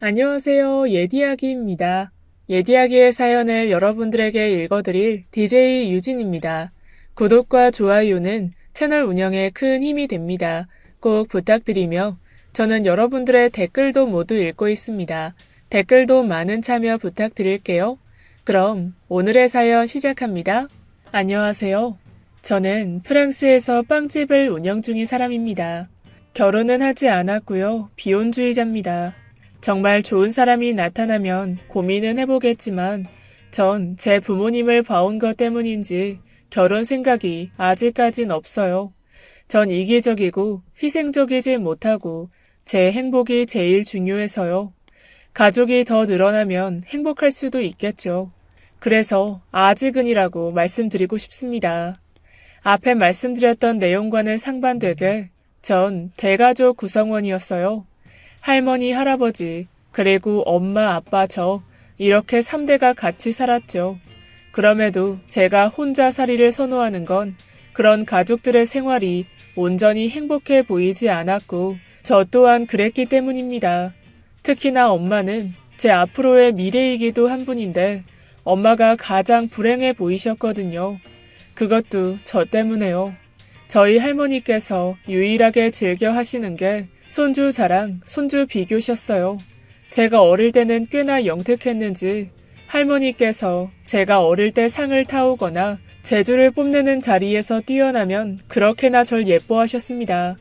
안녕하세요. 예디야기입니다. 예디야기의 사연을 여러분들에게 읽어드릴 DJ 유진입니다. 구독과 좋아요는 채널 운영에 큰 힘이 됩니다. 꼭 부탁드리며 저는 여러분들의 댓글도 모두 읽고 있습니다. 댓글도 많은 참여 부탁드릴게요. 그럼 오늘의 사연 시작합니다. 안녕하세요. 저는 프랑스에서 빵집을 운영 중인 사람입니다. 결혼은 하지 않았고요. 비혼주의자입니다. 정말 좋은 사람이 나타나면 고민은 해보겠지만 전 제 부모님을 봐온 것 때문인지 결혼 생각이 아직까진 없어요. 전 이기적이고 희생적이지 못하고 제 행복이 제일 중요해서요. 가족이 더 늘어나면 행복할 수도 있겠죠. 그래서 아직은이라고 말씀드리고 싶습니다. 앞에 말씀드렸던 내용과는 상반되게 전 대가족 구성원이었어요. 할머니, 할아버지, 그리고 엄마, 아빠, 저 이렇게 3대가 같이 살았죠. 그럼에도 제가 혼자 살이를 선호하는 건 그런 가족들의 생활이 온전히 행복해 보이지 않았고 저 또한 그랬기 때문입니다. 특히나 엄마는 제 앞으로의 미래이기도 한 분인데 엄마가 가장 불행해 보이셨거든요. 그것도 저 때문에요. 저희 할머니께서 유일하게 즐겨 하시는 게 손주 자랑, 손주 비교셨어요. 제가 어릴 때는 꽤나 영특했는지 할머니께서 제가 어릴 때 상을 타오거나 재주를 뽐내는 자리에서 뛰어나면 그렇게나 절 예뻐하셨습니다.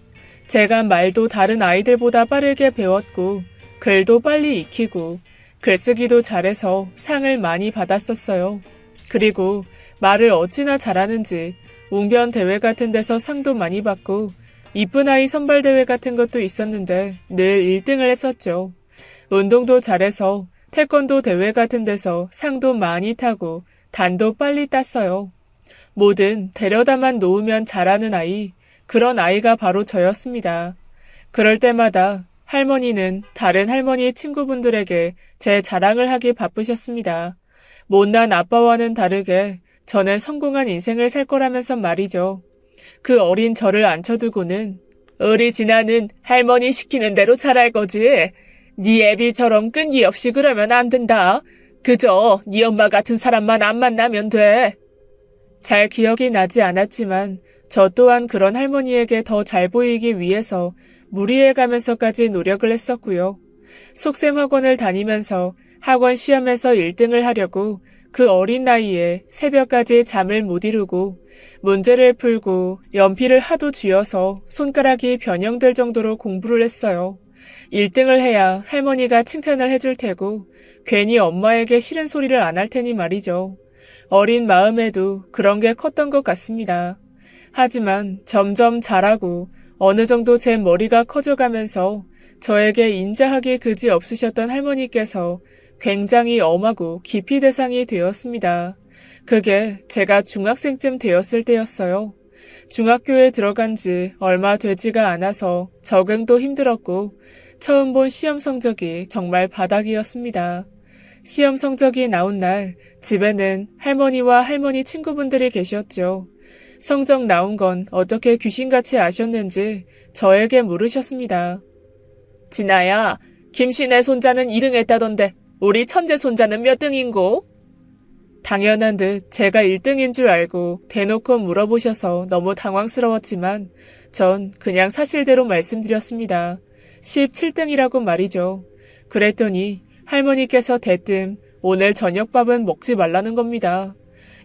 제가 말도 다른 아이들보다 빠르게 배웠고 글도 빨리 익히고 글쓰기도 잘해서 상을 많이 받았었어요. 그리고 말을 어찌나 잘하는지 웅변 대회 같은 데서 상도 많이 받고 이쁜 아이 선발대회 같은 것도 있었는데 늘 1등을 했었죠. 운동도 잘해서 태권도 대회 같은 데서 상도 많이 타고 단도 빨리 땄어요. 뭐든 데려다만 놓으면 잘하는 아이, 그런 아이가 바로 저였습니다. 그럴 때마다 할머니는 다른 할머니 친구분들에게 제 자랑을 하기 바쁘셨습니다. 못난 아빠와는 다르게 저는 성공한 인생을 살 거라면서 말이죠. 그 어린 저를 앉혀두고는 우리 진아는 할머니 시키는 대로 잘할 거지. 네 애비처럼 끈기 없이 그러면 안 된다. 그저 네 엄마 같은 사람만 안 만나면 돼. 잘 기억이 나지 않았지만 저 또한 그런 할머니에게 더 잘 보이기 위해서 무리해가면서까지 노력을 했었고요. 속셈 학원을 다니면서 학원 시험에서 1등을 하려고 그 어린 나이에 새벽까지 잠을 못 이루고 문제를 풀고 연필을 하도 쥐어서 손가락이 변형될 정도로 공부를 했어요. 1등을 해야 할머니가 칭찬을 해줄 테고 괜히 엄마에게 싫은 소리를 안 할 테니 말이죠. 어린 마음에도 그런 게 컸던 것 같습니다. 하지만 점점 자라고 어느 정도 제 머리가 커져가면서 저에게 인자하기 그지 없으셨던 할머니께서 굉장히 엄하고 기피 대상이 되었습니다. 그게 제가 중학생쯤 되었을 때였어요. 중학교에 들어간 지 얼마 되지가 않아서 적응도 힘들었고 처음 본 시험 성적이 정말 바닥이었습니다. 시험 성적이 나온 날 집에는 할머니와 할머니 친구분들이 계셨죠. 성적 나온 건 어떻게 귀신같이 아셨는지 저에게 물으셨습니다. 진아야, 김씨네 손자는 2등 했다던데 우리 천재 손자는 몇 등인고? 당연한 듯 제가 1등인 줄 알고 대놓고 물어보셔서 너무 당황스러웠지만 전 그냥 사실대로 말씀드렸습니다. 17등이라고 말이죠. 그랬더니 할머니께서 대뜸 오늘 저녁밥은 먹지 말라는 겁니다.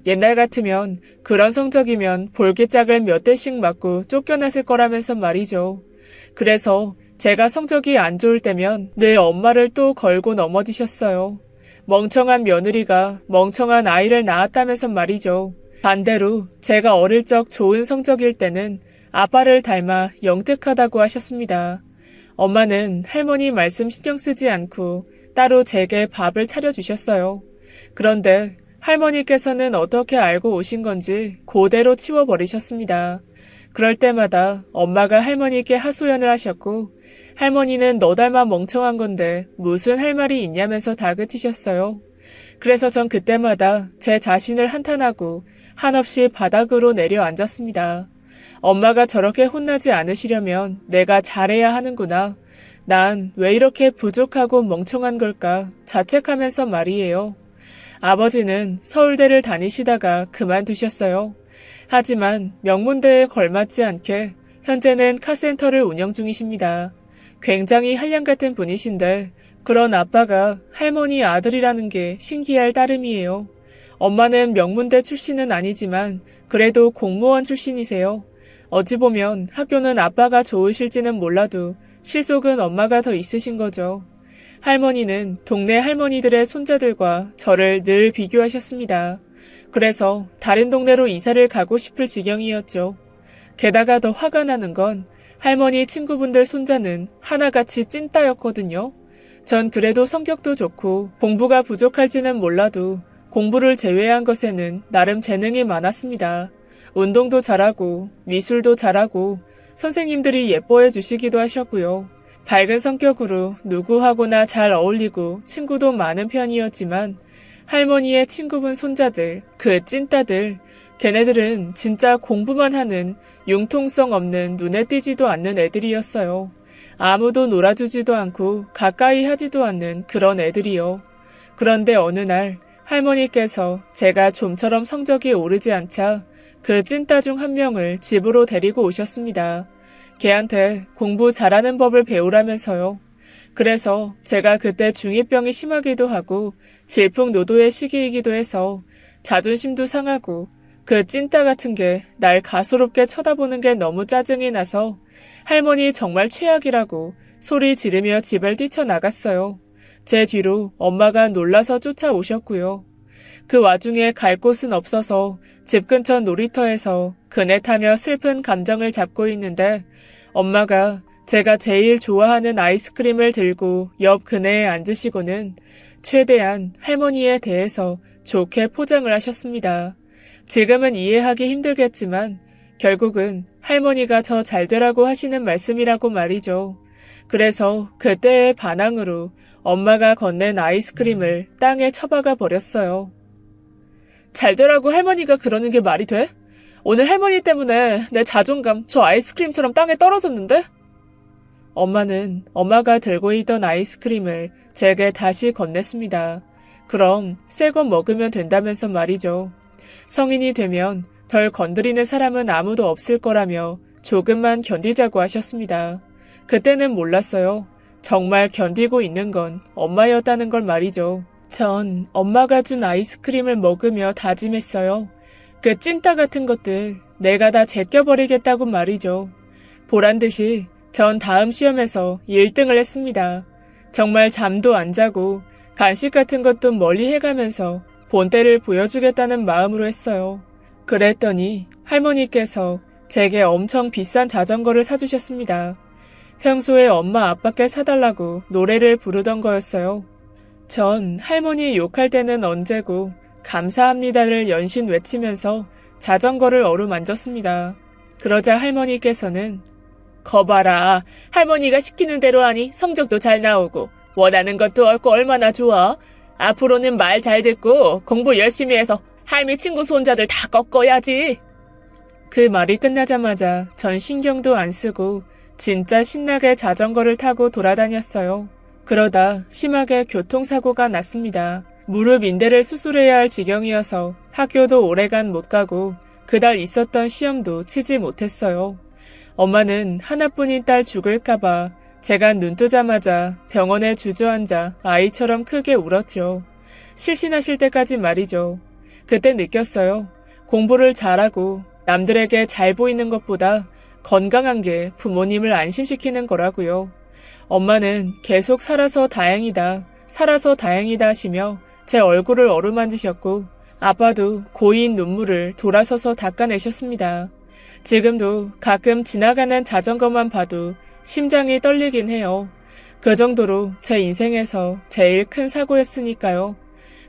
옛날 같으면 그런 성적이면 볼기짝을 몇 대씩 맞고 쫓겨났을 거라면서 말이죠. 그래서 제가 성적이 안 좋을 때면 늘 엄마를 또 걸고 넘어지셨어요. 멍청한 며느리가 멍청한 아이를 낳았다면서 말이죠. 반대로 제가 어릴 적 좋은 성적일 때는 아빠를 닮아 영특하다고 하셨습니다. 엄마는 할머니 말씀 신경 쓰지 않고 따로 제게 밥을 차려주셨어요. 그런데 할머니께서는 어떻게 알고 오신 건지 그대로 치워버리셨습니다. 그럴 때마다 엄마가 할머니께 하소연을 하셨고 할머니는 너 닮아 멍청한 건데 무슨 할 말이 있냐면서 다그치셨어요. 그래서 전 그때마다 제 자신을 한탄하고 한없이 바닥으로 내려앉았습니다. 엄마가 저렇게 혼나지 않으시려면 내가 잘해야 하는구나. 난 왜 이렇게 부족하고 멍청한 걸까 자책하면서 말이에요. 아버지는 서울대를 다니시다가 그만두셨어요. 하지만 명문대에 걸맞지 않게 현재는 카센터를 운영 중이십니다. 굉장히 한량 같은 분이신데 그런 아빠가 할머니 아들이라는 게 신기할 따름이에요. 엄마는 명문대 출신은 아니지만 그래도 공무원 출신이세요. 어찌 보면 학교는 아빠가 좋으실지는 몰라도 실속은 엄마가 더 있으신 거죠. 할머니는 동네 할머니들의 손자들과 저를 늘 비교하셨습니다. 그래서 다른 동네로 이사를 가고 싶을 지경이었죠. 게다가 더 화가 나는 건 할머니 친구분들 손자는 하나같이 찐따였거든요. 전 그래도 성격도 좋고 공부가 부족할지는 몰라도 공부를 제외한 것에는 나름 재능이 많았습니다. 운동도 잘하고 미술도 잘하고 선생님들이 예뻐해 주시기도 하셨고요. 밝은 성격으로 누구하고나 잘 어울리고 친구도 많은 편이었지만 할머니의 친구분 손자들, 그 찐따들, 걔네들은 진짜 공부만 하는 융통성 없는 눈에 띄지도 않는 애들이었어요. 아무도 놀아주지도 않고 가까이 하지도 않는 그런 애들이요. 그런데 어느 날 할머니께서 제가 좀처럼 성적이 오르지 않자 그 찐따 중 한 명을 집으로 데리고 오셨습니다. 걔한테 공부 잘하는 법을 배우라면서요. 그래서 제가 그때 중2병이 심하기도 하고 질풍노도의 시기이기도 해서 자존심도 상하고 그 찐따 같은 게 날 가소롭게 쳐다보는 게 너무 짜증이 나서 할머니 정말 최악이라고 소리 지르며 집을 뛰쳐나갔어요. 제 뒤로 엄마가 놀라서 쫓아오셨고요. 그 와중에 갈 곳은 없어서 집 근처 놀이터에서 그네 타며 슬픈 감정을 잡고 있는데 엄마가 제가 제일 좋아하는 아이스크림을 들고 옆 그네에 앉으시고는 최대한 할머니에 대해서 좋게 포장을 하셨습니다. 지금은 이해하기 힘들겠지만 결국은 할머니가 저 잘되라고 하시는 말씀이라고 말이죠. 그래서 그때의 반항으로 엄마가 건넨 아이스크림을 땅에 처박아 버렸어요. 잘되라고 할머니가 그러는 게 말이 돼? 오늘 할머니 때문에 내 자존감 저 아이스크림처럼 땅에 떨어졌는데? 엄마는 엄마가 들고 있던 아이스크림을 제게 다시 건넸습니다. 그럼 새 거 먹으면 된다면서 말이죠. 성인이 되면 절 건드리는 사람은 아무도 없을 거라며 조금만 견디자고 하셨습니다. 그때는 몰랐어요. 정말 견디고 있는 건 엄마였다는 걸 말이죠. 전 엄마가 준 아이스크림을 먹으며 다짐했어요. 그 찐따 같은 것들 내가 다 제껴버리겠다고 말이죠. 보란듯이 전 다음 시험에서 1등을 했습니다. 정말 잠도 안 자고 간식 같은 것도 멀리 해가면서 본때를 보여주겠다는 마음으로 했어요. 그랬더니 할머니께서 제게 엄청 비싼 자전거를 사주셨습니다. 평소에 엄마 아빠께 사달라고 노래를 부르던 거였어요. 전 할머니 욕할 때는 언제고 감사합니다를 연신 외치면서 자전거를 어루만졌습니다. 그러자 할머니께서는 거봐라, 할머니가 시키는 대로 하니 성적도 잘 나오고 원하는 것도 얻고 얼마나 좋아. 앞으로는 말 잘 듣고 공부 열심히 해서 할미 친구 손자들 다 꺾어야지. 그 말이 끝나자마자 전 신경도 안 쓰고 진짜 신나게 자전거를 타고 돌아다녔어요. 그러다 심하게 교통사고가 났습니다. 무릎 인대를 수술해야 할 지경이어서 학교도 오래간 못 가고 그달 있었던 시험도 치지 못했어요. 엄마는 하나뿐인 딸 죽을까봐 제가 눈 뜨자마자 병원에 주저앉아 아이처럼 크게 울었죠. 실신하실 때까지 말이죠. 그때 느꼈어요. 공부를 잘하고 남들에게 잘 보이는 것보다 건강한 게 부모님을 안심시키는 거라고요. 엄마는 계속 살아서 다행이다 하시며 제 얼굴을 어루만지셨고 아빠도 고인 눈물을 돌아서서 닦아내셨습니다. 지금도 가끔 지나가는 자전거만 봐도 심장이 떨리긴 해요. 그 정도로 제 인생에서 제일 큰 사고였으니까요.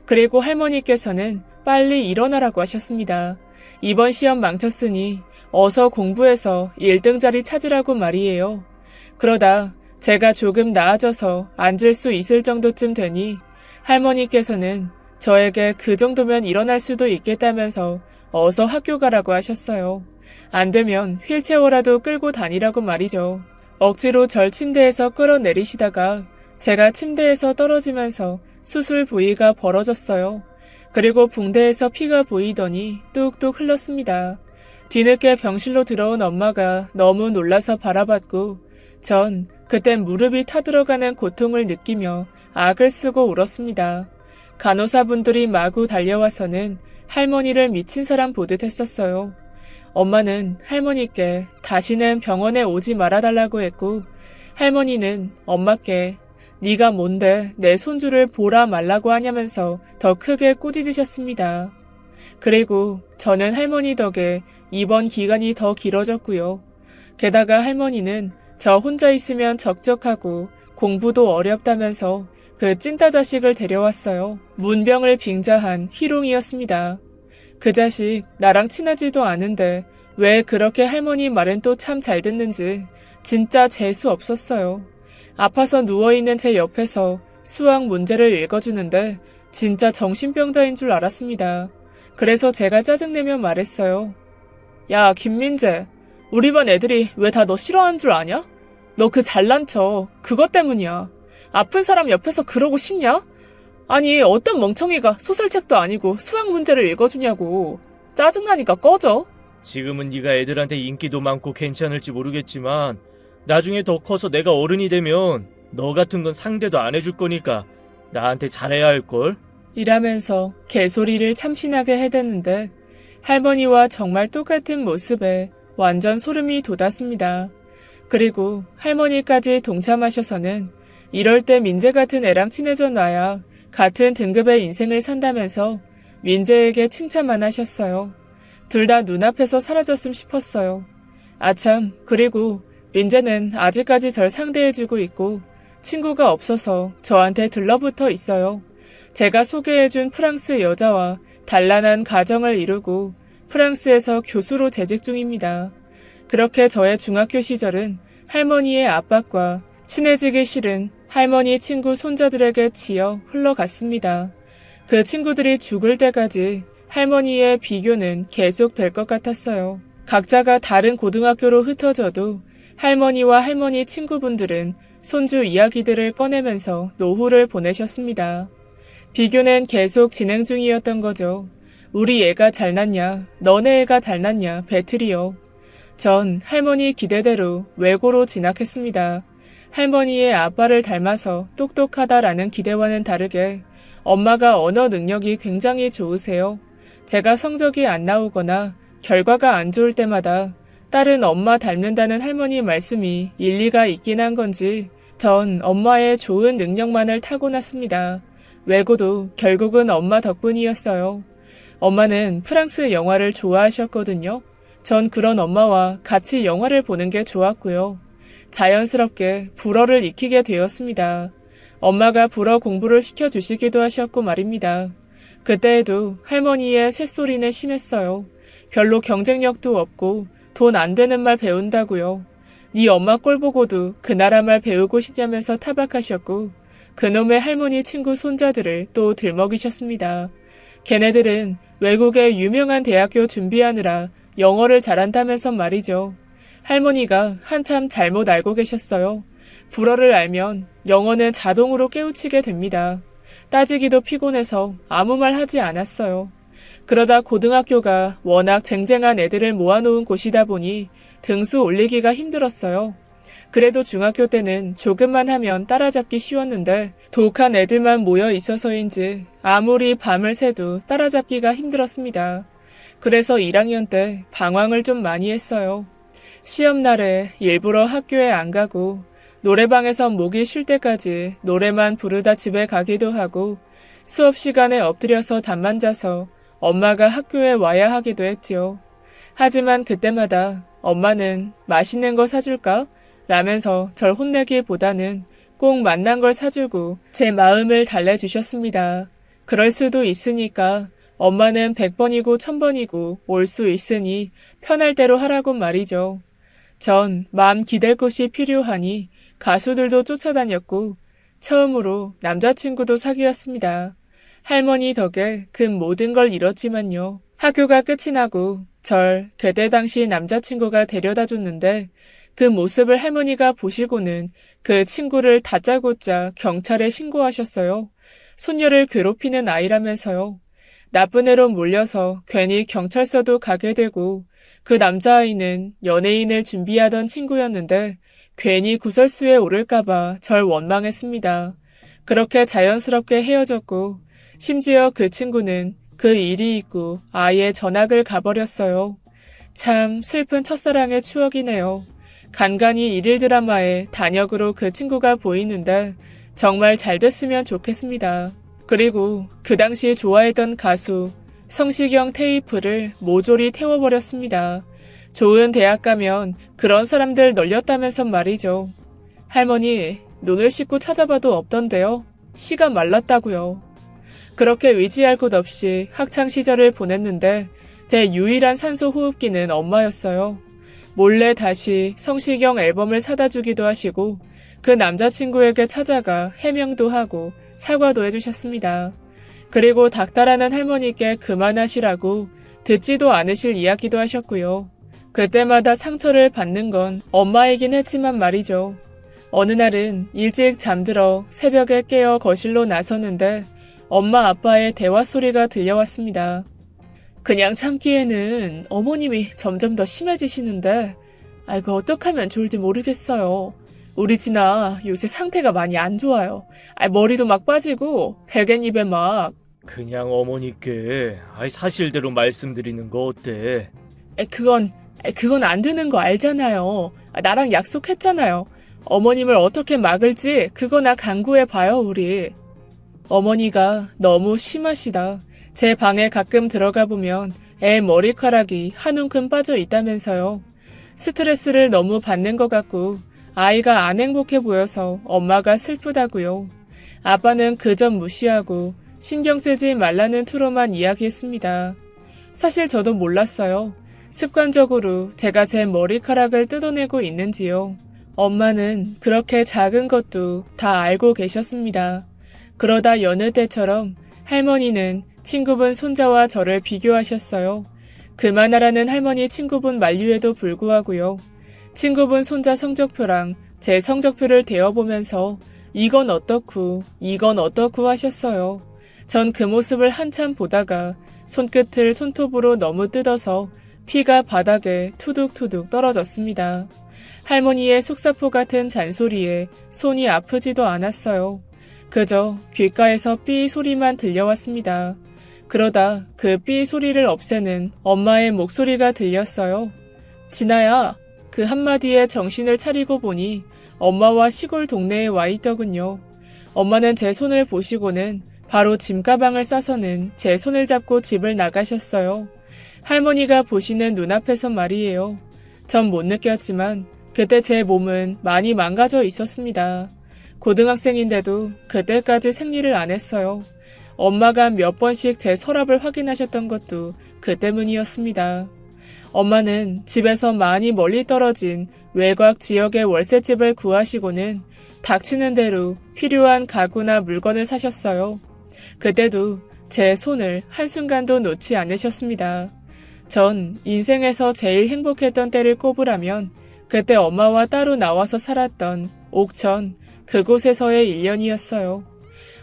그리고 할머니께서는 빨리 일어나라고 하셨습니다. 이번 시험 망쳤으니 어서 공부해서 1등 자리 찾으라고 말이에요. 그러다 제가 조금 나아져서 앉을 수 있을 정도쯤 되니 할머니께서는 저에게 그 정도면 일어날 수도 있겠다면서 어서 학교 가라고 하셨어요. 안 되면 휠체어라도 끌고 다니라고 말이죠. 억지로 절 침대에서 끌어내리시다가 제가 침대에서 떨어지면서 수술 부위가 벌어졌어요. 그리고 붕대에서 피가 보이더니 뚝뚝 흘렀습니다. 뒤늦게 병실로 들어온 엄마가 너무 놀라서 바라봤고 전 그땐 무릎이 타들어가는 고통을 느끼며 악을 쓰고 울었습니다. 간호사분들이 마구 달려와서는 할머니를 미친 사람 보듯 했었어요. 엄마는 할머니께 다시는 병원에 오지 말아달라고 했고 할머니는 엄마께 네가 뭔데 내 손주를 보라 말라고 하냐면서 더 크게 꾸짖으셨습니다. 그리고 저는 할머니 덕에 입원 기간이 더 길어졌고요. 게다가 할머니는 저 혼자 있으면 적적하고 공부도 어렵다면서 그 찐따 자식을 데려왔어요. 문병을 빙자한 희롱이었습니다. 그 자식 나랑 친하지도 않은데 왜 그렇게 할머니 말은 또 참 잘 듣는지 진짜 재수 없었어요. 아파서 누워있는 제 옆에서 수학 문제를 읽어주는데 진짜 정신병자인 줄 알았습니다. 그래서 제가 짜증내며 말했어요. 야, 김민재, 우리 반 애들이 왜 다 너 싫어하는 줄 아냐? 너 그 잘난 척 그것 때문이야. 아픈 사람 옆에서 그러고 싶냐? 아니, 어떤 멍청이가 소설책도 아니고 수학 문제를 읽어주냐고. 짜증나니까 꺼져. 지금은 네가 애들한테 인기도 많고 괜찮을지 모르겠지만 나중에 더 커서 내가 어른이 되면 너 같은 건 상대도 안 해줄 거니까 나한테 잘해야 할걸? 이라면서 개소리를 참신하게 해댔는데 할머니와 정말 똑같은 모습에 완전 소름이 돋았습니다. 그리고 할머니까지 동참하셔서는 이럴 때 민재 같은 애랑 친해져 놔야 같은 등급의 인생을 산다면서 민재에게 칭찬만 하셨어요. 둘 다 눈앞에서 사라졌음 싶었어요. 아참, 그리고 민재는 아직까지 절 상대해주고 있고 친구가 없어서 저한테 들러붙어 있어요. 제가 소개해준 프랑스 여자와 단란한 가정을 이루고 프랑스에서 교수로 재직 중입니다. 그렇게 저의 중학교 시절은 할머니의 압박과 친해지기 싫은 할머니 친구 손자들에게 치여 흘러갔습니다. 그 친구들이 죽을 때까지 할머니의 비교는 계속될 것 같았어요. 각자가 다른 고등학교로 흩어져도 할머니와 할머니 친구분들은 손주 이야기들을 꺼내면서 노후를 보내셨습니다. 비교는 계속 진행 중이었던 거죠. 우리 애가 잘났냐, 너네 애가 잘났냐, 배틀이요. 전 할머니 기대대로 외고로 진학했습니다. 할머니의 아빠를 닮아서 똑똑하다라는 기대와는 다르게 엄마가 언어 능력이 굉장히 좋으세요. 제가 성적이 안 나오거나 결과가 안 좋을 때마다 딸은 엄마 닮는다는 할머니 말씀이 일리가 있긴 한 건지 전 엄마의 좋은 능력만을 타고났습니다. 외고도 결국은 엄마 덕분이었어요. 엄마는 프랑스 영화를 좋아하셨거든요. 전 그런 엄마와 같이 영화를 보는 게 좋았고요. 자연스럽게 불어를 익히게 되었습니다. 엄마가 불어 공부를 시켜주시기도 하셨고 말입니다. 그때에도 할머니의 쇳소리는 심했어요. 별로 경쟁력도 없고 돈 안 되는 말 배운다고요. 네 엄마 꼴 보고도 그 나라 말 배우고 싶냐면서 타박하셨고 그놈의 할머니 친구 손자들을 또 들먹이셨습니다. 걔네들은 외국의 유명한 대학교 준비하느라 영어를 잘한다면서 말이죠. 할머니가 한참 잘못 알고 계셨어요. 불어를 알면 영어는 자동으로 깨우치게 됩니다. 따지기도 피곤해서 아무 말 하지 않았어요. 그러다 고등학교가 워낙 쟁쟁한 애들을 모아놓은 곳이다 보니 등수 올리기가 힘들었어요. 그래도 중학교 때는 조금만 하면 따라잡기 쉬웠는데 독한 애들만 모여 있어서인지 아무리 밤을 새도 따라잡기가 힘들었습니다. 그래서 1학년 때 방황을 좀 많이 했어요. 시험날에 일부러 학교에 안 가고 노래방에서 목이 쉴 때까지 노래만 부르다 집에 가기도 하고 수업 시간에 엎드려서 잠만 자서 엄마가 학교에 와야 하기도 했지요. 하지만 그때마다 엄마는 맛있는 거 사줄까? 라면서 절 혼내기보다는 꼭 맛난 걸 사주고 제 마음을 달래주셨습니다. 그럴 수도 있으니까 엄마는 100번이고 1000번이고 올 수 있으니 편할 대로 하라고 말이죠. 전 마음 기댈 곳이 필요하니 가수들도 쫓아다녔고 처음으로 남자친구도 사귀었습니다. 할머니 덕에 그 모든 걸 잃었지만요. 학교가 끝이 나고 절 그때 당시 남자친구가 데려다 줬는데 그 모습을 할머니가 보시고는 그 친구를 다짜고짜 경찰에 신고하셨어요. 손녀를 괴롭히는 아이라면서요. 나쁜 애로 몰려서 괜히 경찰서도 가게 되고 그 남자아이는 연예인을 준비하던 친구였는데 괜히 구설수에 오를까봐 절 원망했습니다. 그렇게 자연스럽게 헤어졌고 심지어 그 친구는 그 일이 있고 아예 전학을 가버렸어요. 참 슬픈 첫사랑의 추억이네요. 간간히 일일 드라마에 단역으로 그 친구가 보이는데 정말 잘 됐으면 좋겠습니다. 그리고 그 당시 좋아했던 가수 성시경 테이프를 모조리 태워버렸습니다. 좋은 대학 가면 그런 사람들 널렸다면서 말이죠. 할머니, 눈을 씻고 찾아봐도 없던데요. 씨가 말랐다고요. 그렇게 의지할 곳 없이 학창시절을 보냈는데 제 유일한 산소 호흡기는 엄마였어요. 몰래 다시 성시경 앨범을 사다 주기도 하시고 그 남자친구에게 찾아가 해명도 하고 사과도 해주셨습니다. 그리고 닥달하는 할머니께 그만하시라고 듣지도 않으실 이야기도 하셨고요. 그때마다 상처를 받는 건 엄마이긴 했지만 말이죠. 어느 날은 일찍 잠들어 새벽에 깨어 거실로 나서는데 엄마 아빠의 대화 소리가 들려왔습니다. 그냥 참기에는 어머님이 점점 더 심해지시는데 아이고 어떡하면 좋을지 모르겠어요. 우리 진아 요새 상태가 많이 안 좋아요. 머리도 막 빠지고 베갯입에 막. 그냥 어머니께 사실대로 말씀드리는 거 어때? 그건 안 되는 거 알잖아요. 나랑 약속했잖아요. 어머님을 어떻게 막을지 그거나 강구해봐요 우리. 어머니가 너무 심하시다. 제 방에 가끔 들어가 보면 애 머리카락이 한 움큼 빠져 있다면서요. 스트레스를 너무 받는 것 같고 아이가 안 행복해 보여서 엄마가 슬프다고요. 아빠는 그저 무시하고 신경 쓰지 말라는 투로만 이야기했습니다. 사실 저도 몰랐어요. 습관적으로 제가 제 머리카락을 뜯어내고 있는지요. 엄마는 그렇게 작은 것도 다 알고 계셨습니다. 그러다 여느 때처럼 할머니는 친구분 손자와 저를 비교하셨어요. 그만하라는 할머니 친구분 만류에도 불구하고요. 친구분 손자 성적표랑 제 성적표를 대어보면서 이건 어떻고 이건 어떻고 하셨어요. 전 그 모습을 한참 보다가 손끝을 손톱으로 너무 뜯어서 피가 바닥에 투둑투둑 떨어졌습니다. 할머니의 속사포 같은 잔소리에 손이 아프지도 않았어요. 그저 귓가에서 삐 소리만 들려왔습니다. 그러다 그 삐 소리를 없애는 엄마의 목소리가 들렸어요. 진아야, 그 한마디에 정신을 차리고 보니 엄마와 시골 동네에 와 있더군요. 엄마는 제 손을 보시고는 바로 짐가방을 싸서는 제 손을 잡고 집을 나가셨어요. 할머니가 보시는 눈앞에서 말이에요. 전 못 느꼈지만 그때 제 몸은 많이 망가져 있었습니다. 고등학생인데도 그때까지 생리를 안 했어요. 엄마가 몇 번씩 제 서랍을 확인하셨던 것도 그 때문이었습니다. 엄마는 집에서 많이 멀리 떨어진 외곽 지역의 월세집을 구하시고는 닥치는 대로 필요한 가구나 물건을 사셨어요. 그때도 제 손을 한순간도 놓지 않으셨습니다. 전 인생에서 제일 행복했던 때를 꼽으라면 그때 엄마와 따로 나와서 살았던 옥천 그곳에서의 1년이었어요.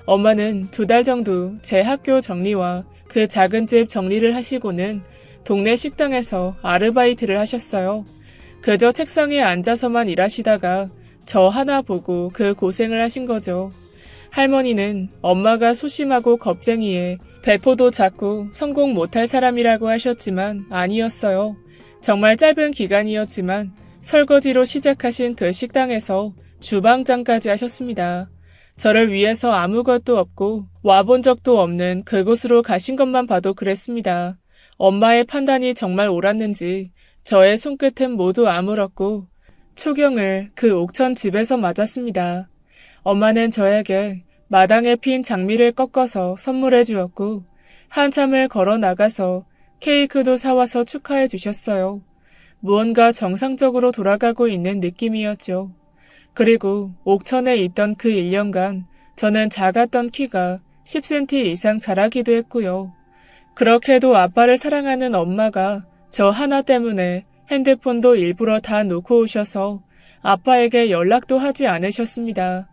엄마는 2달 정도 제 학교 정리와 그 작은 집 정리를 하시고는 동네 식당에서 아르바이트를 하셨어요. 그저 책상에 앉아서만 일하시다가 저 하나 보고 그 고생을 하신 거죠. 할머니는 엄마가 소심하고 겁쟁이에 배포도 작고 성공 못할 사람이라고 하셨지만 아니었어요. 정말 짧은 기간이었지만 설거지로 시작하신 그 식당에서 주방장까지 하셨습니다. 저를 위해서 아무것도 없고 와본 적도 없는 그곳으로 가신 것만 봐도 그랬습니다. 엄마의 판단이 정말 옳았는지 저의 손끝은 모두 아물었고 초경을 그 옥천 집에서 맞았습니다. 엄마는 저에게 마당에 핀 장미를 꺾어서 선물해 주었고 한참을 걸어 나가서 케이크도 사와서 축하해 주셨어요. 무언가 정상적으로 돌아가고 있는 느낌이었죠. 그리고 옥천에 있던 그 1년간 저는 작았던 키가 10cm 이상 자라기도 했고요. 그렇게도 아빠를 사랑하는 엄마가 저 하나 때문에 핸드폰도 일부러 다 놓고 오셔서 아빠에게 연락도 하지 않으셨습니다.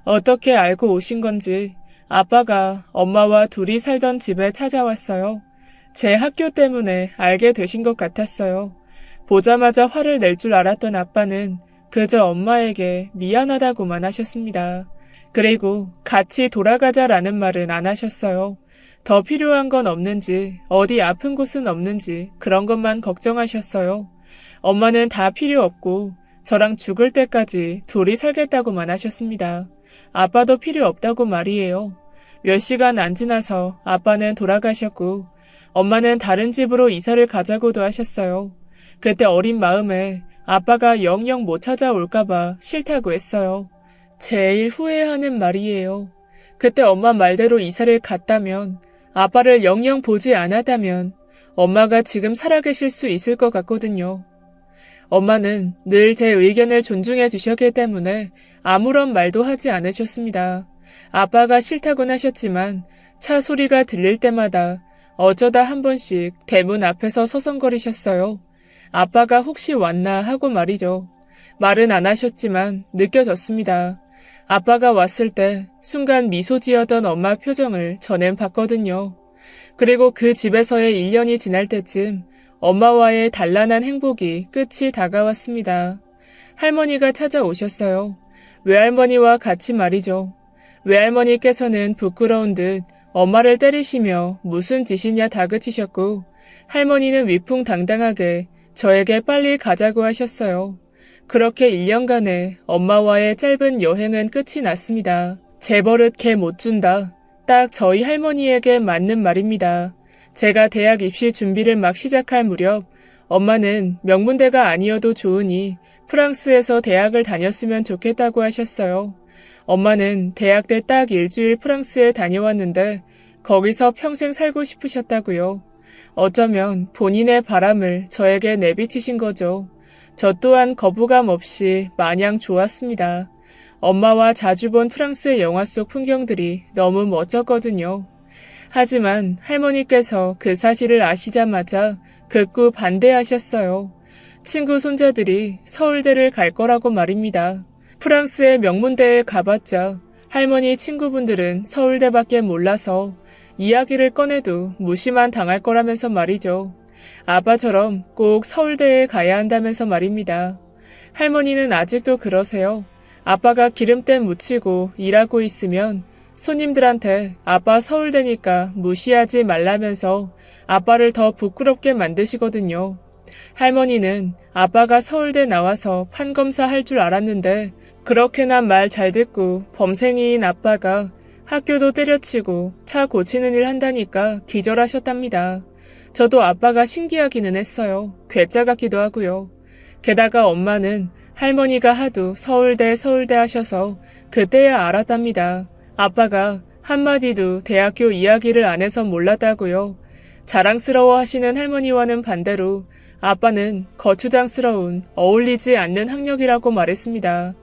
어떻게 알고 오신 건지 아빠가 엄마와 둘이 살던 집에 찾아왔어요. 제 학교 때문에 알게 되신 것 같았어요. 보자마자 화를 낼 줄 알았던 아빠는 그저 엄마에게 미안하다고만 하셨습니다. 그리고 같이 돌아가자라는 말은 안 하셨어요. 더 필요한 건 없는지, 어디 아픈 곳은 없는지 그런 것만 걱정하셨어요. 엄마는 다 필요 없고 저랑 죽을 때까지 둘이 살겠다고만 하셨습니다. 아빠도 필요 없다고 말이에요. 몇 시간 안 지나서 아빠는 돌아가셨고 엄마는 다른 집으로 이사를 가자고도 하셨어요. 그때 어린 마음에 아빠가 영영 못 찾아올까봐 싫다고 했어요. 제일 후회하는 말이에요. 그때 엄마 말대로 이사를 갔다면, 아빠를 영영 보지 않았다면 엄마가 지금 살아계실 수 있을 것 같거든요. 엄마는 늘 제 의견을 존중해 주셨기 때문에 아무런 말도 하지 않으셨습니다. 아빠가 싫다곤 하셨지만 차 소리가 들릴 때마다 어쩌다 한 번씩 대문 앞에서 서성거리셨어요. 아빠가 혹시 왔나 하고 말이죠. 말은 안 하셨지만 느껴졌습니다. 아빠가 왔을 때 순간 미소 지었던 엄마 표정을 전엔 봤거든요. 그리고 그 집에서의 1년이 지날 때쯤 엄마와의 단란한 행복이 끝이 다가왔습니다. 할머니가 찾아오셨어요. 외할머니와 같이 말이죠. 외할머니께서는 부끄러운 듯 엄마를 때리시며 무슨 짓이냐 다그치셨고, 할머니는 위풍당당하게 저에게 빨리 가자고 하셨어요. 그렇게 1년간의 엄마와의 짧은 여행은 끝이 났습니다. 제 버릇 개 못 준다. 딱 저희 할머니에게 맞는 말입니다. 제가 대학 입시 준비를 막 시작할 무렵 엄마는 명문대가 아니어도 좋으니 프랑스에서 대학을 다녔으면 좋겠다고 하셨어요. 엄마는 대학 때 딱 일주일 프랑스에 다녀왔는데 거기서 평생 살고 싶으셨다고요. 어쩌면 본인의 바람을 저에게 내비치신 거죠. 저 또한 거부감 없이 마냥 좋았습니다. 엄마와 자주 본 프랑스의 영화 속 풍경들이 너무 멋졌거든요. 하지만 할머니께서 그 사실을 아시자마자 극구 반대하셨어요. 친구 손자들이 서울대를 갈 거라고 말입니다. 프랑스의 명문대에 가봤자 할머니 친구분들은 서울대밖에 몰라서 이야기를 꺼내도 무시만 당할 거라면서 말이죠. 아빠처럼 꼭 서울대에 가야 한다면서 말입니다. 할머니는 아직도 그러세요. 아빠가 기름때 묻히고 일하고 있으면 손님들한테 아빠 서울대니까 무시하지 말라면서 아빠를 더 부끄럽게 만드시거든요. 할머니는 아빠가 서울대 나와서 판검사 할 줄 알았는데 그렇게나 말 잘 듣고 범생이인 아빠가 학교도 때려치고 차 고치는 일 한다니까 기절하셨답니다. 저도 아빠가 신기하기는 했어요. 괴짜 같기도 하고요. 게다가 엄마는 할머니가 하도 서울대 하셔서 그때야 알았답니다. 아빠가 한마디도 대학교 이야기를 안 해서 몰랐다고요. 자랑스러워 하시는 할머니와는 반대로 아빠는 거추장스러운 어울리지 않는 학력이라고 말했습니다.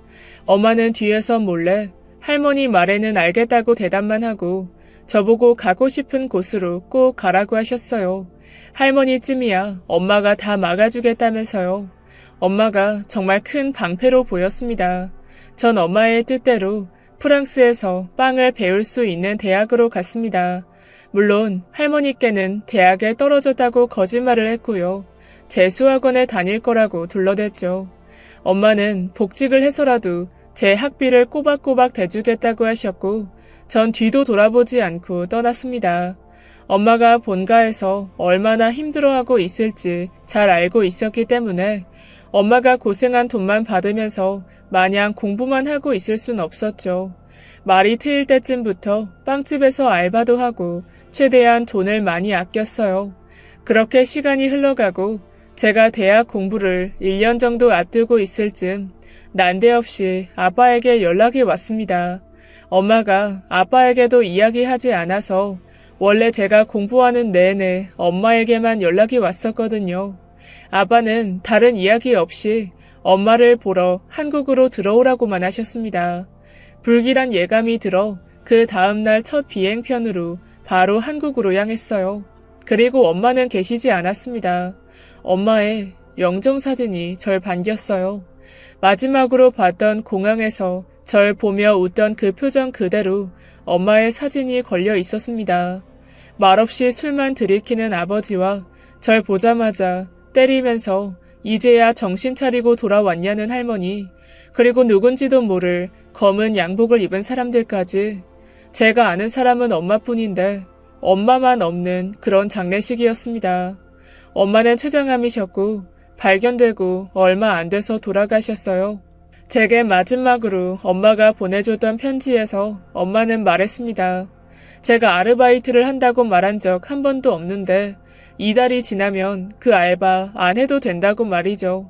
엄마는 뒤에서 몰래 할머니 말에는 알겠다고 대답만 하고 저보고 가고 싶은 곳으로 꼭 가라고 하셨어요. 할머니쯤이야 엄마가 다 막아주겠다면서요. 엄마가 정말 큰 방패로 보였습니다. 전 엄마의 뜻대로 프랑스에서 빵을 배울 수 있는 대학으로 갔습니다. 물론 할머니께는 대학에 떨어졌다고 거짓말을 했고요. 재수학원에 다닐 거라고 둘러댔죠. 엄마는 복직을 해서라도 제 학비를 꼬박꼬박 대주겠다고 하셨고 전 뒤도 돌아보지 않고 떠났습니다. 엄마가 본가에서 얼마나 힘들어하고 있을지 잘 알고 있었기 때문에 엄마가 고생한 돈만 받으면서 마냥 공부만 하고 있을 순 없었죠. 말이 트일 때쯤부터 빵집에서 알바도 하고 최대한 돈을 많이 아꼈어요. 그렇게 시간이 흘러가고 제가 대학 공부를 1년 정도 앞두고 있을 즈음 난데없이 아빠에게 연락이 왔습니다. 엄마가 아빠에게도 이야기하지 않아서 원래 제가 공부하는 내내 엄마에게만 연락이 왔었거든요. 아빠는 다른 이야기 없이 엄마를 보러 한국으로 들어오라고만 하셨습니다. 불길한 예감이 들어 그 다음날 첫 비행편으로 바로 한국으로 향했어요. 그리고 엄마는 계시지 않았습니다. 엄마의 영정사진이 절 반겼어요. 마지막으로 봤던 공항에서 절 보며 웃던 그 표정 그대로 엄마의 사진이 걸려 있었습니다. 말없이 술만 들이키는 아버지와 절 보자마자 때리면서 이제야 정신 차리고 돌아왔냐는 할머니, 그리고 누군지도 모를 검은 양복을 입은 사람들까지. 제가 아는 사람은 엄마뿐인데 엄마만 없는 그런 장례식이었습니다. 엄마는 췌장암이셨고 발견되고 얼마 안 돼서 돌아가셨어요. 제게 마지막으로 엄마가 보내줬던 편지에서 엄마는 말했습니다. 제가 아르바이트를 한다고 말한 적 한 번도 없는데 이달이 지나면 그 알바 안 해도 된다고 말이죠.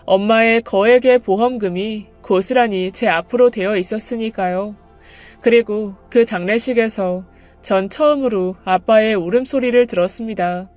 엄마의 거액의 보험금이 고스란히 제 앞으로 되어 있었으니까요. 그리고 그 장례식에서 전 처음으로 아빠의 울음소리를 들었습니다.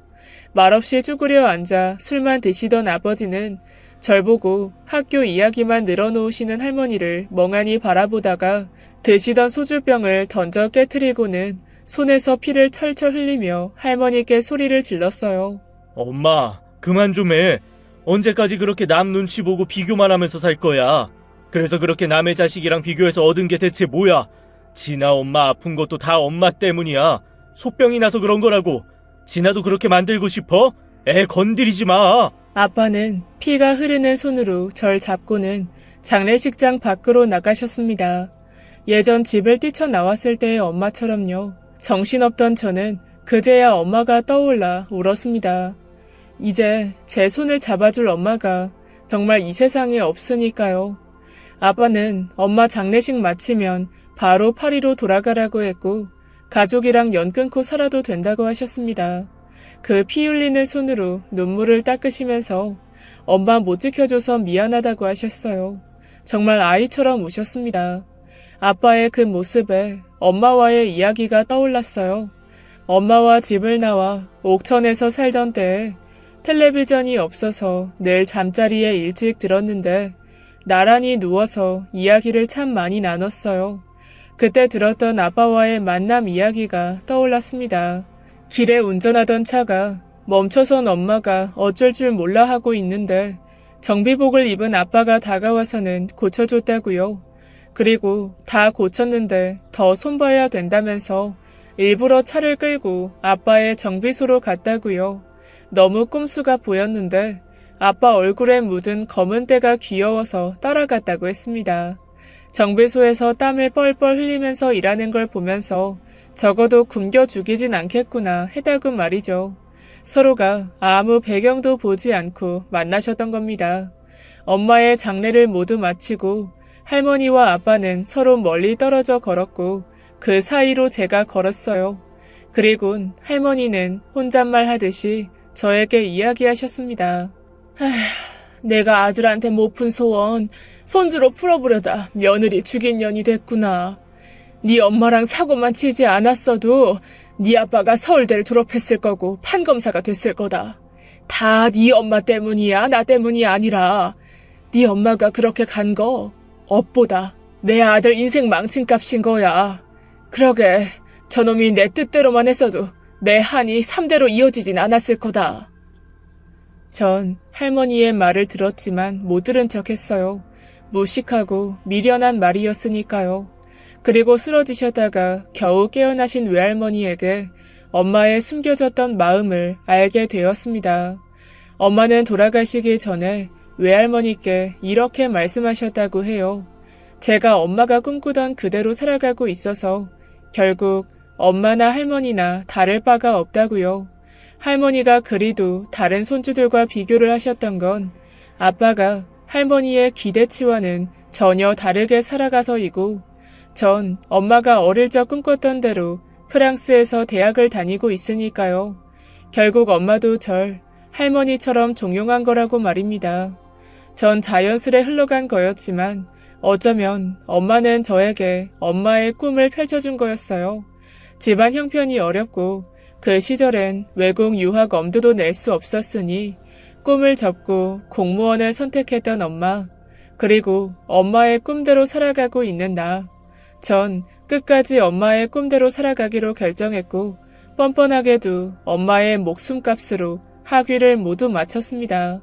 말없이 쭈그려 앉아 술만 드시던 아버지는 절 보고 학교 이야기만 늘어놓으시는 할머니를 멍하니 바라보다가 드시던 소주병을 던져 깨트리고는 손에서 피를 철철 흘리며 할머니께 소리를 질렀어요. 엄마, 그만 좀 해. 언제까지 그렇게 남 눈치 보고 비교만 하면서 살 거야. 그래서 그렇게 남의 자식이랑 비교해서 얻은 게 대체 뭐야? 진아 엄마 아픈 것도 다 엄마 때문이야. 소병이 나서 그런 거라고. 진아도 그렇게 만들고 싶어? 애 건드리지 마. 아빠는 피가 흐르는 손으로 절 잡고는 장례식장 밖으로 나가셨습니다. 예전 집을 뛰쳐나왔을 때의 엄마처럼요. 정신없던 저는 그제야 엄마가 떠올라 울었습니다. 이제 제 손을 잡아줄 엄마가 정말 이 세상에 없으니까요. 아빠는 엄마 장례식 마치면 바로 파리로 돌아가라고 했고 가족이랑 연 끊고 살아도 된다고 하셨습니다. 그 피 흘리는 손으로 눈물을 닦으시면서 엄마 못 지켜줘서 미안하다고 하셨어요. 정말 아이처럼 우셨습니다. 아빠의 그 모습에 엄마와의 이야기가 떠올랐어요. 엄마와 집을 나와 옥천에서 살던 때에 텔레비전이 없어서 늘 잠자리에 일찍 들었는데 나란히 누워서 이야기를 참 많이 나눴어요. 그때 들었던 아빠와의 만남 이야기가 떠올랐습니다. 길에 운전하던 차가 멈춰선 엄마가 어쩔 줄 몰라 하고 있는데 정비복을 입은 아빠가 다가와서는 고쳐줬다고요. 그리고 다 고쳤는데 더 손봐야 된다면서 일부러 차를 끌고 아빠의 정비소로 갔다고요. 너무 꼼수가 보였는데 아빠 얼굴에 묻은 검은 때가 귀여워서 따라갔다고 했습니다. 정비소에서 땀을 뻘뻘 흘리면서 일하는 걸 보면서 적어도 굶겨 죽이진 않겠구나 했다고 말이죠. 서로가 아무 배경도 보지 않고 만나셨던 겁니다. 엄마의 장례를 모두 마치고 할머니와 아빠는 서로 멀리 떨어져 걸었고 그 사이로 제가 걸었어요. 그리곤 할머니는 혼잣말 하듯이 저에게 이야기하셨습니다. 내가 아들한테 못 푼 소원 손주로 풀어보려다 며느리 죽인 년이 됐구나. 네 엄마랑 사고만 치지 않았어도 네 아빠가 서울대를 졸업했을 거고 판검사가 됐을 거다. 다 네 엄마 때문이야. 나 때문이 아니라 네 엄마가 그렇게 간 거 업보다 내 아들 인생 망친 값인 거야. 그러게 저놈이 내 뜻대로만 했어도 내 한이 3대로 이어지진 않았을 거다. 전 할머니의 말을 들었지만 못 들은 척 했어요. 무식하고 미련한 말이었으니까요. 그리고 쓰러지셨다가 겨우 깨어나신 외할머니에게 엄마의 숨겨졌던 마음을 알게 되었습니다. 엄마는 돌아가시기 전에 외할머니께 이렇게 말씀하셨다고 해요. 제가 엄마가 꿈꾸던 그대로 살아가고 있어서 결국 엄마나 할머니나 다를 바가 없다고요. 할머니가 그리도 다른 손주들과 비교를 하셨던 건 아빠가 할머니의 기대치와는 전혀 다르게 살아가서이고 전 엄마가 어릴 적 꿈꿨던 대로 프랑스에서 대학을 다니고 있으니까요. 결국 엄마도 절 할머니처럼 종용한 거라고 말입니다. 전 자연스레 흘러간 거였지만 어쩌면 엄마는 저에게 엄마의 꿈을 펼쳐준 거였어요. 집안 형편이 어렵고 그 시절엔 외국 유학 엄두도 낼 수 없었으니 꿈을 접고 공무원을 선택했던 엄마, 그리고 엄마의 꿈대로 살아가고 있는 나. 전 끝까지 엄마의 꿈대로 살아가기로 결정했고 뻔뻔하게도 엄마의 목숨값으로 학위를 모두 마쳤습니다.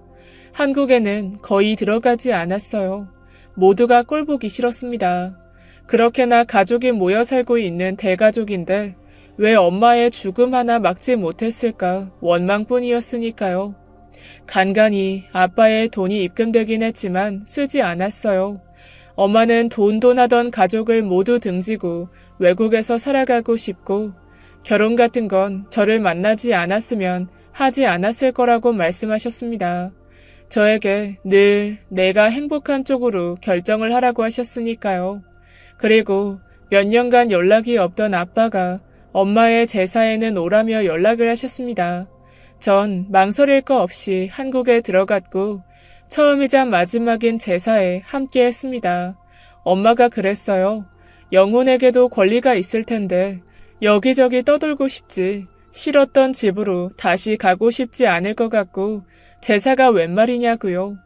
한국에는 거의 들어가지 않았어요. 모두가 꼴보기 싫었습니다. 그렇게나 가족이 모여 살고 있는 대가족인데 왜 엄마의 죽음 하나 막지 못했을까 원망뿐이었으니까요. 간간히 아빠의 돈이 입금되긴 했지만 쓰지 않았어요. 엄마는 돈 하던 가족을 모두 등지고 외국에서 살아가고 싶고 결혼 같은 건 저를 만나지 않았으면 하지 않았을 거라고 말씀하셨습니다. 저에게 늘 내가 행복한 쪽으로 결정을 하라고 하셨으니까요. 그리고 몇 년간 연락이 없던 아빠가 엄마의 제사에는 오라며 연락을 하셨습니다. 전 망설일 거 없이 한국에 들어갔고 처음이자 마지막인 제사에 함께 했습니다. 엄마가 그랬어요. 영혼에게도 권리가 있을 텐데 여기저기 떠돌고 싶지 싫었던 집으로 다시 가고 싶지 않을 것 같고 제사가 웬 말이냐고요.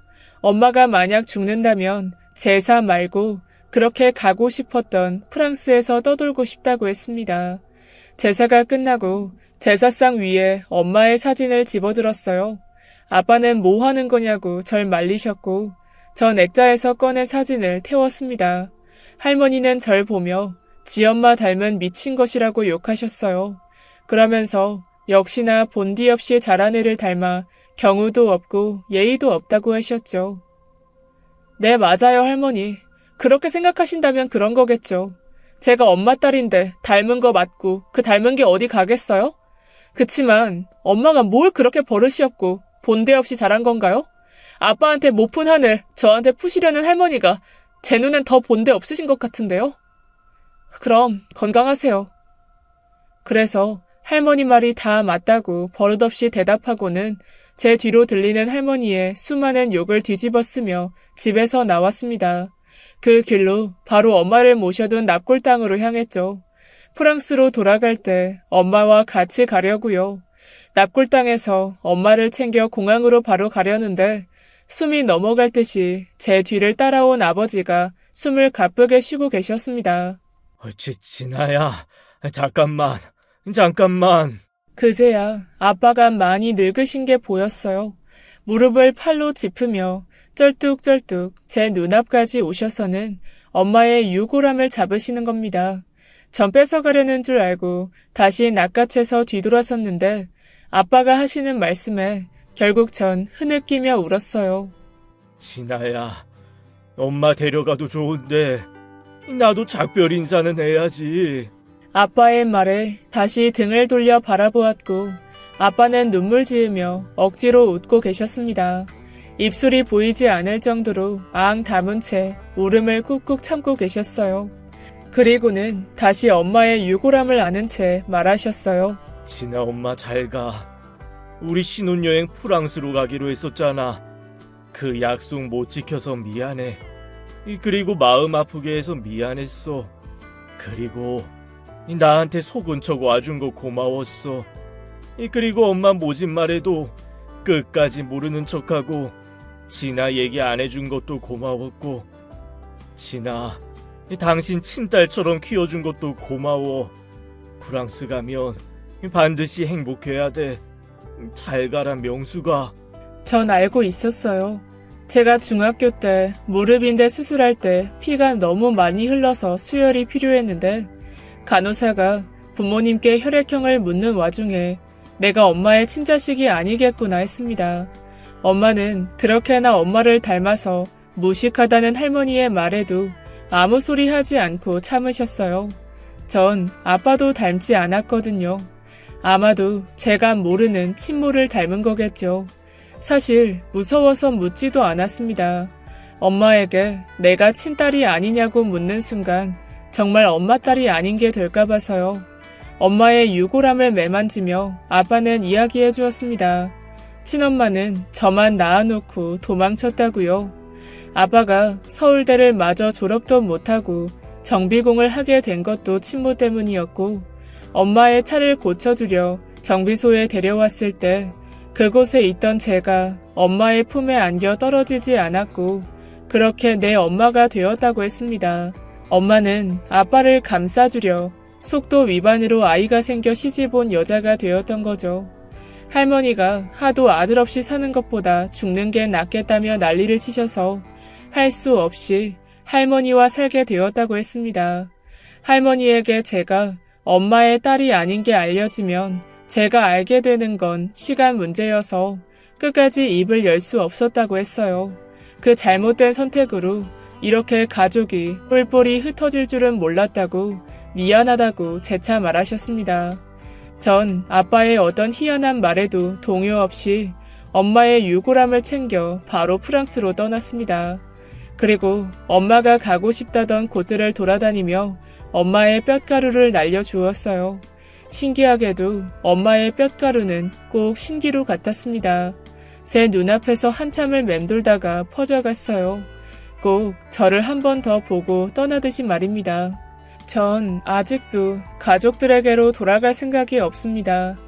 엄마가 만약 죽는다면 제사 말고 그렇게 가고 싶었던 프랑스에서 떠돌고 싶다고 했습니다. 제사가 끝나고 제사상 위에 엄마의 사진을 집어들었어요. 아빠는 뭐 하는 거냐고 절 말리셨고 전 액자에서 꺼낸 사진을 태웠습니다. 할머니는 절 보며 지엄마 닮은 미친 것이라고 욕하셨어요. 그러면서 역시나 본디 없이 자란 애를 닮아 경우도 없고 예의도 없다고 하셨죠. 네, 맞아요, 할머니. 그렇게 생각하신다면 그런 거겠죠. 제가 엄마 딸인데 닮은 거 맞고 그 닮은 게 어디 가겠어요? 그치만 엄마가 뭘 그렇게 버릇이 없고 본데 없이 자란 건가요? 아빠한테 못 푼 하늘 저한테 푸시려는 할머니가 제 눈엔 더 본데 없으신 것 같은데요? 그럼 건강하세요. 그래서 할머니 말이 다 맞다고 버릇없이 대답하고는 제 뒤로 들리는 할머니의 수많은 욕을 뒤집어 쓰며 집에서 나왔습니다. 그 길로 바로 엄마를 모셔둔 납골 땅으로 향했죠. 프랑스로 돌아갈 때 엄마와 같이 가려고요. 납골 땅에서 엄마를 챙겨 공항으로 바로 가려는데 숨이 넘어갈 듯이 제 뒤를 따라온 아버지가 숨을 가쁘게 쉬고 계셨습니다. 진아야, 잠깐만. 그제야 아빠가 많이 늙으신 게 보였어요. 무릎을 팔로 짚으며 쩔뚝쩔뚝 제 눈앞까지 오셔서는 엄마의 유골함을 잡으시는 겁니다. 전 뺏어가려는 줄 알고 다시 낚아채서 뒤돌아섰는데 아빠가 하시는 말씀에 결국 전 흐느끼며 울었어요. 진아야, 엄마 데려가도 좋은데 나도 작별 인사는 해야지. 아빠의 말에 다시 등을 돌려 바라보았고 아빠는 눈물 지으며 억지로 웃고 계셨습니다. 입술이 보이지 않을 정도로 앙 담은 채 울음을 꾹꾹 참고 계셨어요. 그리고는 다시 엄마의 유골함을 안은 채 말하셨어요. 진아 엄마 잘 가. 우리 신혼여행 프랑스로 가기로 했었잖아. 그 약속 못 지켜서 미안해. 그리고 마음 아프게 해서 미안했어. 그리고 나한테 속은 척 와준 거 고마웠어. 그리고 엄마 모진 말에도 끝까지 모르는 척하고 진아 얘기 안 해준 것도 고마웠고 진아 당신 친딸처럼 키워준 것도 고마워. 프랑스 가면 반드시 행복해야 돼. 잘 가라 명수가. 전 알고 있었어요. 제가 중학교 때 무릎인대 수술할 때 피가 너무 많이 흘러서 수혈이 필요했는데 간호사가 부모님께 혈액형을 묻는 와중에 내가 엄마의 친자식이 아니겠구나 했습니다. 엄마는 그렇게나 엄마를 닮아서 무식하다는 할머니의 말에도 아무 소리 하지 않고 참으셨어요. 전 아빠도 닮지 않았거든요. 아마도 제가 모르는 친모를 닮은 거겠죠. 사실 무서워서 묻지도 않았습니다. 엄마에게 내가 친딸이 아니냐고 묻는 순간 정말 엄마 딸이 아닌 게 될까 봐서요. 엄마의 유골함을 매만지며 아빠는 이야기해 주었습니다. 친엄마는 저만 낳아놓고 도망쳤다고요. 아빠가 서울대를 마저 졸업도 못하고 정비공을 하게 된 것도 친모 때문이었고 엄마의 차를 고쳐주려 정비소에 데려왔을 때 그곳에 있던 제가 엄마의 품에 안겨 떨어지지 않았고 그렇게 내 엄마가 되었다고 했습니다. 엄마는 아빠를 감싸주려 속도 위반으로 아이가 생겨 시집 온 여자가 되었던 거죠. 할머니가 하도 아들 없이 사는 것보다 죽는 게 낫겠다며 난리를 치셔서 할 수 없이 할머니와 살게 되었다고 했습니다. 할머니에게 제가 엄마의 딸이 아닌 게 알려지면 제가 알게 되는 건 시간 문제여서 끝까지 입을 열 수 없었다고 했어요. 그 잘못된 선택으로 이렇게 가족이 뿔뿔이 흩어질 줄은 몰랐다고 미안하다고 재차 말하셨습니다. 전 아빠의 어떤 희한한 말에도 동요 없이 엄마의 유골함을 챙겨 바로 프랑스로 떠났습니다. 그리고 엄마가 가고 싶다던 곳들을 돌아다니며 엄마의 뼛가루를 날려주었어요. 신기하게도 엄마의 뼛가루는 꼭 신기루 같았습니다. 제 눈앞에서 한참을 맴돌다가 퍼져갔어요. 꼭 저를 한 번 더 보고 떠나듯이 말입니다. 전 아직도 가족들에게로 돌아갈 생각이 없습니다.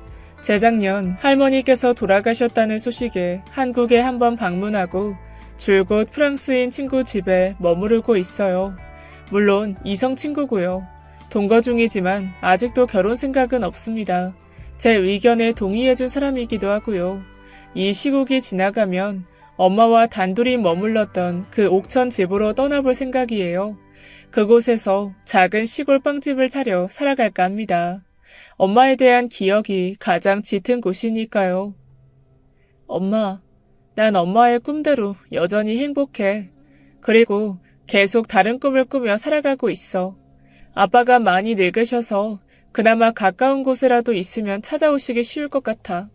재작년 할머니께서 돌아가셨다는 소식에 한국에 한번 방문하고 줄곧 프랑스인 친구 집에 머무르고 있어요. 물론 이성 친구고요. 동거 중이지만 아직도 결혼 생각은 없습니다. 제 의견에 동의해준 사람이기도 하고요. 이 시국이 지나가면 엄마와 단둘이 머물렀던 그 옥천 집으로 떠나볼 생각이에요. 그곳에서 작은 시골 빵집을 차려 살아갈까 합니다. 엄마에 대한 기억이 가장 짙은 곳이니까요. 엄마, 난 엄마의 꿈대로 여전히 행복해. 그리고 계속 다른 꿈을 꾸며 살아가고 있어. 아빠가 많이 늙으셔서 그나마 가까운 곳에라도 있으면 찾아오시기 쉬울 것 같아.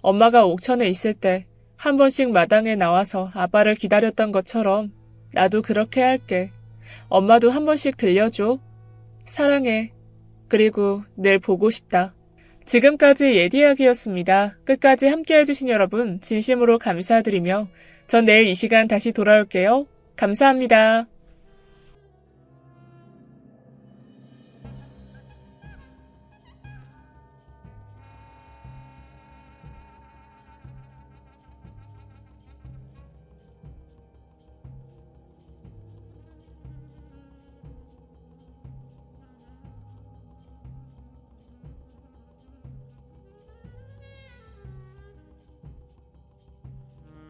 엄마가 옥천에 있을 때 한 번씩 마당에 나와서 아빠를 기다렸던 것처럼 나도 그렇게 할게. 엄마도 한 번씩 들려줘. 사랑해. 그리고 늘 보고 싶다. 지금까지 예디야기였습니다. 끝까지 함께 해주신 여러분 진심으로 감사드리며 전 내일 이 시간 다시 돌아올게요. 감사합니다.